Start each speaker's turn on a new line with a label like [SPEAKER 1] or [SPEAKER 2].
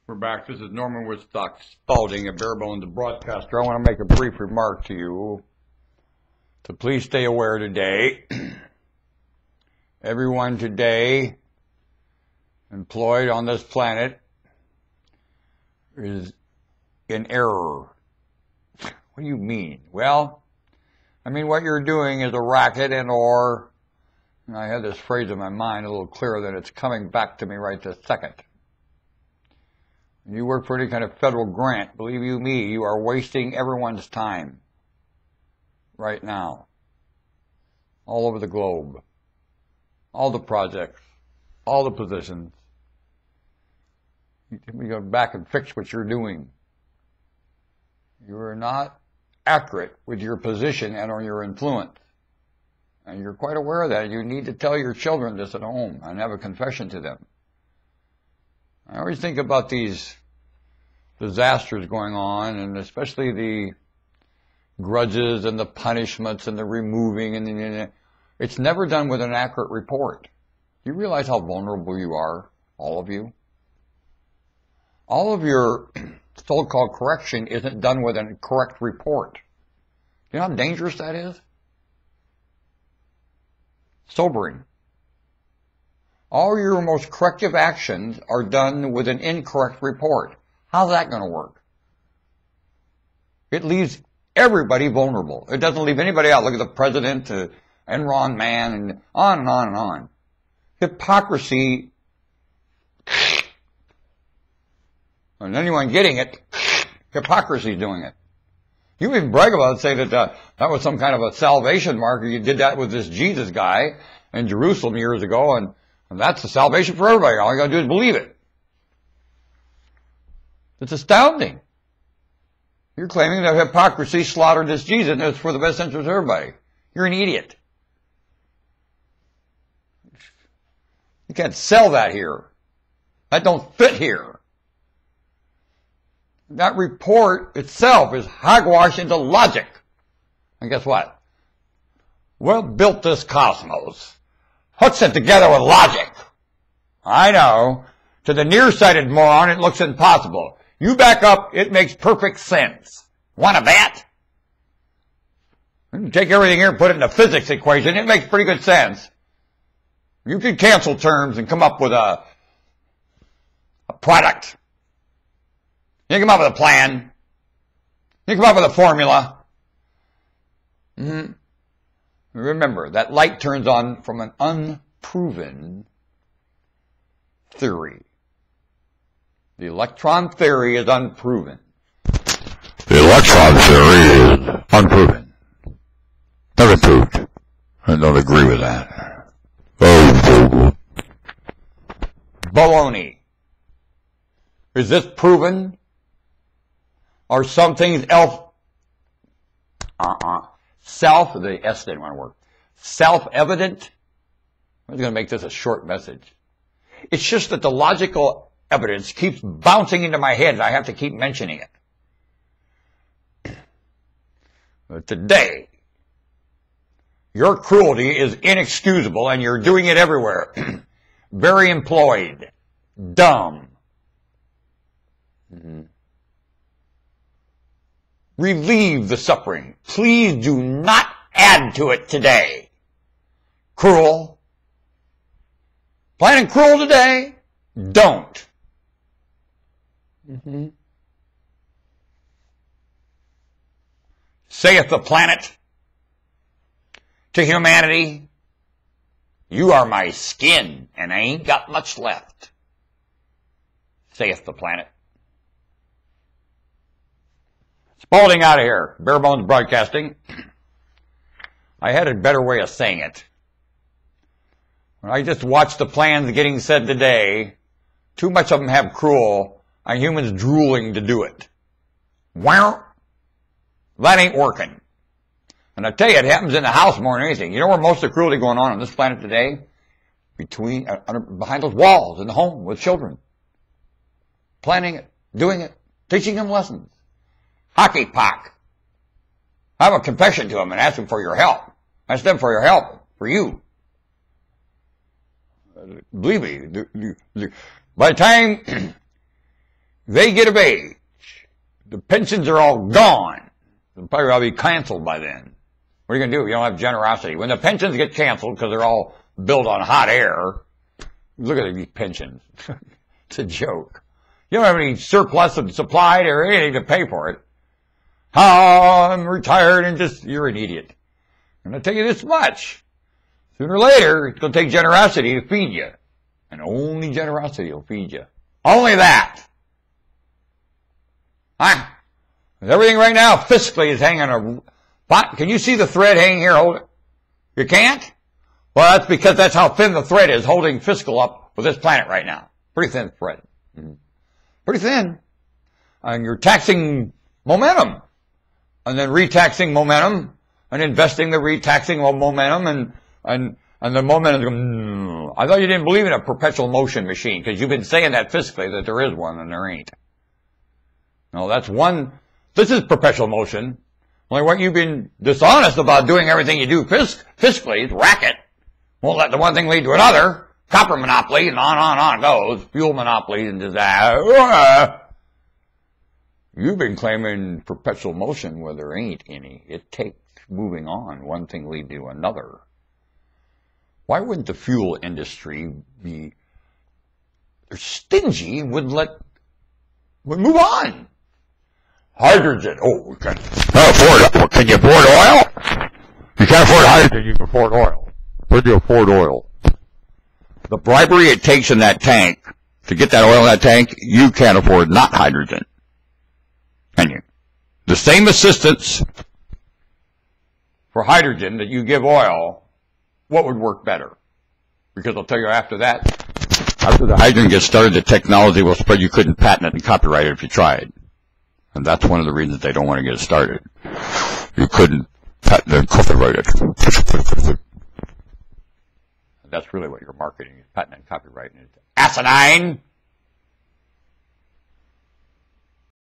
[SPEAKER 1] We're back. This is Norman Woodstock, Spalding, a bare-bones broadcaster. I want to make a brief remark to you. So please stay aware today. Everyone today employed on this planet is in error. What do you mean? Well, I mean what you're doing is a racket and I had this phrase in my mind a little clearer than it's coming back to me right this second. You work for any kind of federal grant, believe you me, you are wasting everyone's time right now, all over the globe, all the projects, all the positions. You go back and fix what you're doing. You are not accurate with your position and or your influence. And you're quite aware of that. You need to tell your children this at home and have a confession to them. I always think about these disasters going on, and especially the grudges and the punishments and the removing, and it's never done with an accurate report. You realize how vulnerable you are, all of you? All of your so-called correction isn't done with a correct report. You know how dangerous that is? Sobering. All your most corrective actions are done with an incorrect report. How's that going to work? It leaves everybody vulnerable. It doesn't leave anybody out. Look at the president, Enron man, and on and on and on. Hypocrisy, and anyone getting it, hypocrisy is doing it. You even brag about it, say that that was some kind of a salvation marker. You did that with this Jesus guy in Jerusalem years ago, and that's the salvation for everybody. All you got to do is believe it. It's astounding. You're claiming that hypocrisy slaughtered this Jesus and it's for the best interest of everybody. You're an idiot. You can't sell that here. That don't fit here. That report itself is hogwash into logic. And guess what? What built this cosmos hooks it together with logic. I know. To the nearsighted moron, it looks impossible. You back up, it makes perfect sense. Want a bet? You take everything here and put it in a physics equation, it makes pretty good sense. You can cancel terms and come up with a product. You come up with a plan. You come up with a formula. Remember, that light turns on from an unproven theory. The electron theory is unproven.
[SPEAKER 2] The electron theory is unproven. Never proved. I don't agree with that. Oh,
[SPEAKER 1] baloney. Is this proven? Or some things else? The S didn't want to work. Self-evident? I'm going to make this a short message. It's just that the logical evidence keeps bouncing into my head and I have to keep mentioning it. But today, your cruelty is inexcusable and you're doing it everywhere. Very employed. Dumb. Relieve the suffering. Please do not add to it today. Cruel. Planning cruel today? Don't. Saith the planet to humanity, you are my skin, and I ain't got much left. Saith the planet. Spalding out of here, bare bones broadcasting. I had a better way of saying it. When I just watched the plans getting said today, too much of them have cruel, and humans drooling to do it. Wow, that ain't working. And I tell you, it happens in the house more than anything. You know where most of the cruelty going on this planet today? Behind those walls in the home with children. Planning it, doing it, teaching them lessons. Hockey pock. Have a confession to them and ask them for your help. Ask them for your help, for you. Believe me, by the time they get of age, the pensions are all gone. They'll probably all be canceled by then. What are you going to do if you don't have generosity? When the pensions get canceled because they're all built on hot air, look at these pensions. It's a joke. You don't have any surplus of supply or anything to pay for it. I'm retired and you're an idiot. I'm going to tell you this much. Sooner or later, it's going to take generosity to feed you. And only generosity will feed you. Only that. Huh? Everything right now fiscally is hanging on a... Can you see the thread hanging here? Hold it. You can't? Well, that's because that's how thin the thread is holding fiscal up with this planet right now. Pretty thin thread. Pretty thin. And you're taxing momentum. And then retaxing momentum. And investing the retaxing momentum. And the momentum goes, I thought you didn't believe in a perpetual motion machine because you've been saying that fiscally that there is one and there ain't. No, that's one. This is perpetual motion. Only what you've been dishonest about doing everything you do fiscally is racket. Won't let the one thing lead to another. Copper monopoly and on it goes. Fuel monopoly and disaster. You've been claiming perpetual motion where there ain't any. It takes moving on. One thing lead to another. Why wouldn't the fuel industry be... They're stingy and would move on. Hydrogen. Oh, we can't afford it. Can you afford oil? You can't afford hydrogen, you can afford oil. Where do you afford oil? The bribery it takes in that tank, to get that oil in that tank, you can't afford not hydrogen. Can you? The same assistance for hydrogen that you give oil, what would work better? Because I'll tell you after that, after the hydrogen gets started, the technology will spread. You couldn't patent it and copyright it if you tried. And that's one of the reasons they don't want to get it started. You couldn't patent and copyright it. That's really what you're marketing is patent and copyright. It's asinine.